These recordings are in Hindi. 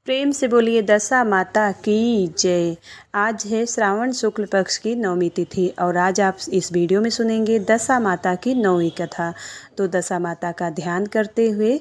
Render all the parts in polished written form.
प्रेम से बोलिए दशा माता की जय। आज है श्रावण शुक्ल पक्ष की नवमी तिथि और आज आप इस वीडियो में सुनेंगे दशा माता की नौवीं कथा। तो दशा माता का ध्यान करते हुए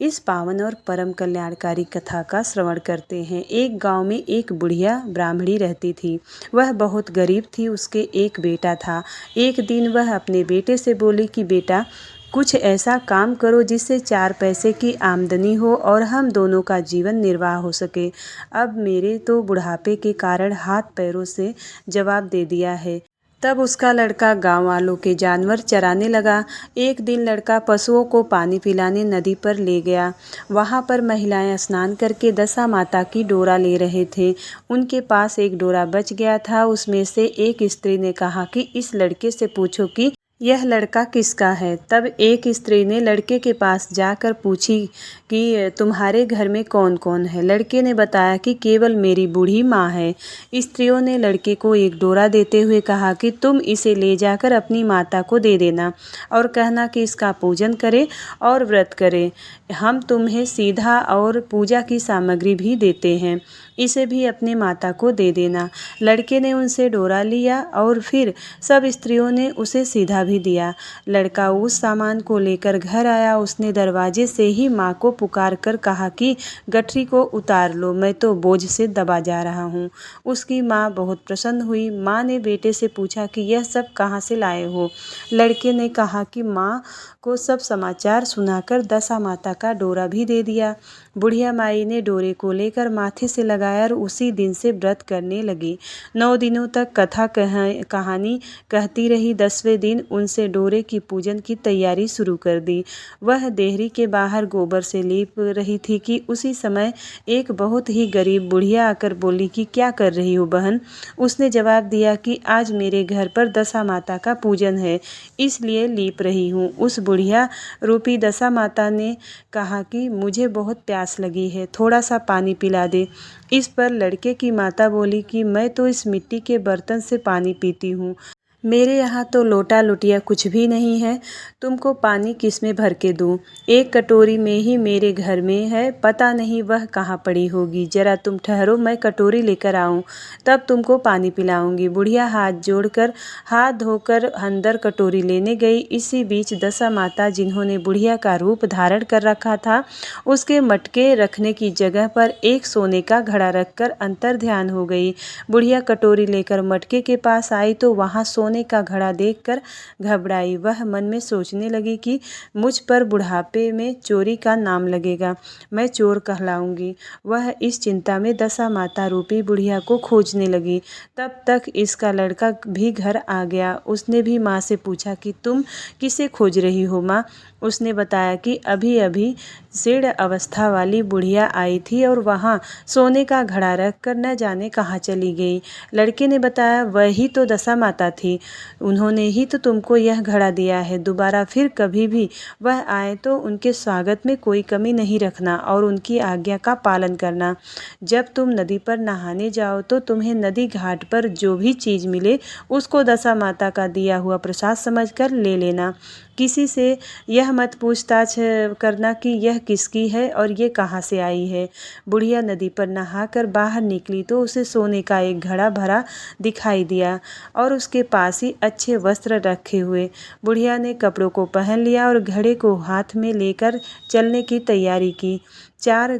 इस पावन और परम कल्याणकारी कथा का श्रवण करते हैं। एक गांव में एक बुढ़िया ब्राह्मणी रहती थी। वह बहुत गरीब थी। उसके एक बेटा था। एक दिन वह अपने बेटे से बोली कि बेटा, कुछ ऐसा काम करो जिससे 4 पैसे की आमदनी हो और हम दोनों का जीवन निर्वाह हो सके। अब मेरे तो बुढ़ापे के कारण हाथ पैरों से जवाब दे दिया है। तब उसका लड़का गांव वालों के जानवर चराने लगा। एक दिन लड़का पशुओं को पानी पिलाने नदी पर ले गया। वहां पर महिलाएं स्नान करके दशा माता की डोरा ले रहे थे। उनके पास एक डोरा बच गया था। उसमें से एक स्त्री ने कहा कि इस लड़के से पूछो कि यह लड़का किसका है। तब एक स्त्री ने लड़के के पास जाकर पूछी कि तुम्हारे घर में कौन कौन है। लड़के ने बताया कि केवल मेरी बूढ़ी माँ है। स्त्रियों ने लड़के को एक डोरा देते हुए कहा कि तुम इसे ले जाकर अपनी माता को दे देना और कहना कि इसका पूजन करे और व्रत करे। हम तुम्हें सीधा और पूजा की सामग्री भी देते हैं, इसे भी अपने माता को दे देना। लड़के ने उनसे डोरा लिया और फिर सब स्त्रियों ने उसे सीधा भी दिया। लड़का उस सामान को लेकर घर आया। उसने दरवाजे से ही माँ को पुकार कर कहा कि गठरी को उतार लो, मैं तो बोझ से दबा जा रहा हूँ। उसकी माँ बहुत प्रसन्न हुई। माँ ने बेटे से पूछा कि यह सब कहाँ से लाए हो। लड़के ने कहा कि माँ को सब समाचार सुनाकर दशा माता का डोरा भी दे दिया। बुढ़िया माई ने डोरे को लेकर माथे से लगाया और उसी दिन से व्रत करने लगी। 9 दिनों तक कथा कहानी कहती रही। 10वें दिन उनसे डोरे की पूजन की तैयारी शुरू कर दी। वह देहरी के बाहर गोबर से लीप रही थी कि उसी समय एक बहुत ही गरीब बुढ़िया आकर बोली कि क्या कर रही हो बहन। उसने जवाब दिया कि आज मेरे घर पर दशा माता का पूजन है, इसलिए लीप रही हूँ। उस बुढ़िया रूपी दशा माता ने कहा कि मुझे बहुत प्यास लगी है, थोड़ा सा पानी पिला दे। इस पर लड़के की माता बोली कि मैं तो इस मिट्टी के बर्तन से पानी पीती हूँ, मेरे यहाँ तो लोटा लुटिया कुछ भी नहीं है, तुमको पानी किस में भर के दूँ। एक कटोरी में ही मेरे घर में है, पता नहीं वह कहाँ पड़ी होगी। जरा तुम ठहरो, मैं कटोरी लेकर आऊँ, तब तुमको पानी पिलाऊंगी। बुढ़िया हाथ धोकर अंदर कटोरी लेने गई। इसी बीच दशा माता, जिन्होंने बुढ़िया का रूप धारण कर रखा था, उसके मटके रखने की जगह पर एक सोने का घड़ा रखकर अंतर ध्यान हो गई। बुढ़िया कटोरी लेकर मटके के पास आई तो वहाँ सोने का घड़ा देखकर घबराई। वह मन में सोचने लगी कि मुझ पर बुढ़ापे में चोरी का नाम लगेगा, मैं चोर कहलाऊंगी। वह इस चिंता में दशा माता रूपी बुढ़िया को खोजने लगी। तब तक इसका लड़का भी घर आ गया। उसने भी माँ से पूछा कि तुम किसे खोज रही हो माँ। उसने बताया कि अभी अभी शीर्ण अवस्था वाली बुढ़िया आई थी और वहाँ सोने का घड़ा रख कर न जाने कहाँ चली गई। लड़के ने बताया वही तो दशा माता थी, उन्होंने ही तो तुमको यह घड़ा दिया है। दोबारा फिर कभी भी वह आए तो उनके स्वागत में कोई कमी नहीं रखना और उनकी आज्ञा का पालन करना। जब तुम नदी पर नहाने जाओ तो तुम्हें नदी घाट पर जो भी चीज़ मिले उसको दशा माता का दिया हुआ प्रसाद समझकर ले लेना। किसी से यह मत पूछताछ करना कि यह किसकी है और ये कहाँ से आई है। बुढ़िया नदी पर नहाकर बाहर निकली तो उसे सोने का एक घड़ा भरा दिखाई दिया और उसके पास ही अच्छे वस्त्र रखे हुए। बुढ़िया ने कपड़ों को पहन लिया और घड़े को हाथ में लेकर चलने की तैयारी की। 4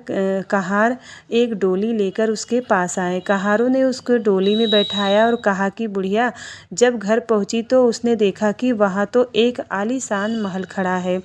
कहार एक डोली लेकर उसके पास आए। कहारों ने उसको डोली में बैठाया और कहा कि बुढ़िया जब घर पहुंची तो उसने देखा कि वहाँ तो एक आलीशान महल खड़ा है।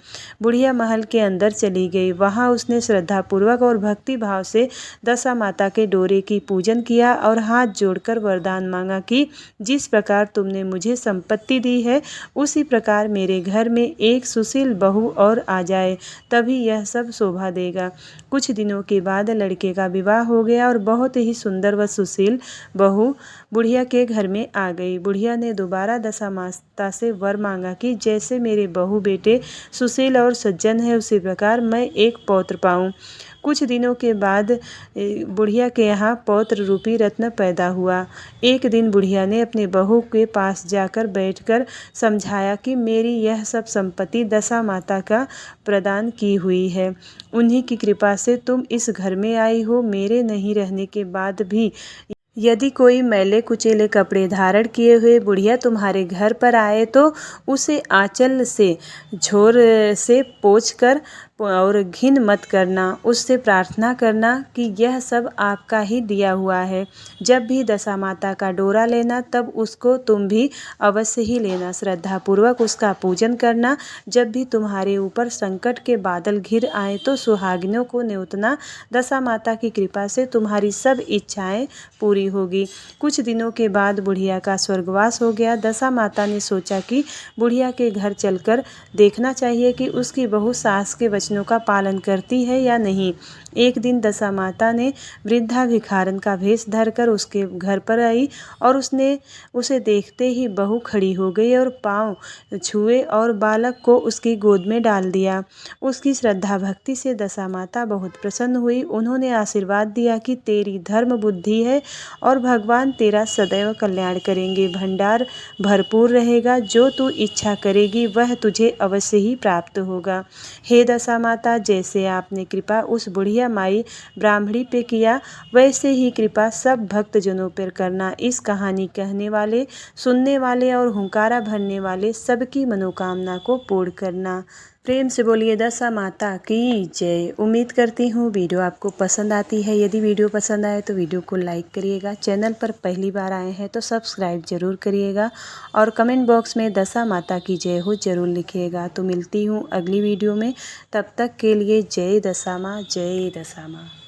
बुढ़िया महल के अंदर चली गई। वहाँ उसने श्रद्धापूर्वक और भक्ति भाव से दशा माता के डोरे की पूजन किया और हाथ जोड़कर वरदान मांगा कि जिस प्रकार तुमने मुझे संपत्ति दी है उसी प्रकार मेरे घर में एक सुशील बहू और आ जाए, तभी यह सब शोभा देगा। कुछ दिनों के बाद लड़के का विवाह हो गया और बहुत ही सुंदर व सुशील बहू बुढ़िया के घर में आ गई। बुढ़िया ने दोबारा दशा माता से वर मांगा कि जैसे मेरे बहू बेटे सुशील और सज्जन है उसी प्रकार मैं एक पौत्र पाऊँ। कुछ दिनों के बाद बुढ़िया के यहाँ पौत्र रूपी रत्न पैदा हुआ। एक दिन बुढ़िया ने अपने बहू के पास जाकर बैठकर समझाया कि मेरी यह सब संपत्ति दशा माता का प्रदान की हुई है। उन्हीं की कृपा से तुम इस घर में आई हो। मेरे नहीं रहने के बाद भी यदि कोई मैले कुचेले कपड़े धारण किए हुए बुढ़िया तुम्हारे घर पर आए तो उसे आंचल से झोर से पोंछकर और घिन मत करना। उससे प्रार्थना करना कि यह सब आपका ही दिया हुआ है। जब भी दशा माता का डोरा लेना तब उसको तुम भी अवश्य ही लेना। श्रद्धापूर्वक उसका पूजन करना। जब भी तुम्हारे ऊपर संकट के बादल घिर आए तो सुहागिनों को न्योतना। दशा माता की कृपा से तुम्हारी सब इच्छाएं पूरी होगी। कुछ दिनों के बाद बुढ़िया का स्वर्गवास हो गया। दशा माता ने सोचा कि बुढ़िया के घर चलकर देखना चाहिए कि उसकी बहू सास के वचनों का पालन करती है या नहीं। एक दिन दशा माता ने वृद्धा भिखारन का भेष धरकर उसके घर पर आई और उसने उसे देखते ही बहू खड़ी हो गई और पांव छुए और बालक को उसकी गोद में डाल दिया। उसकी श्रद्धा भक्ति से दशा माता बहुत प्रसन्न हुई। उन्होंने आशीर्वाद दिया कि तेरी धर्म बुद्धि है और भगवान तेरा सदैव कल्याण करेंगे। भंडार भरपूर रहेगा। जो तू इच्छा करेगी वह तुझे अवश्य ही प्राप्त होगा। हे दशा माता, जैसे आपने कृपा उस बुढ़िया माई ब्राह्मणी पे किया वैसे ही कृपा सब भक्तजनों पर करना। इस कहानी कहने वाले, सुनने वाले और हुंकारा भरने वाले सबकी मनोकामना को पूर्ण करना। प्रेम से बोलिए दशा माता की जय। उम्मीद करती हूँ वीडियो आपको पसंद आती है। यदि वीडियो पसंद आए तो वीडियो को लाइक करिएगा। चैनल पर पहली बार आए हैं तो सब्सक्राइब जरूर करिएगा और कमेंट बॉक्स में दशा माता की जय हो जरूर लिखिएगा। तो मिलती हूँ अगली वीडियो में। तब तक के लिए जय दशा माँ, जय दशा माँ।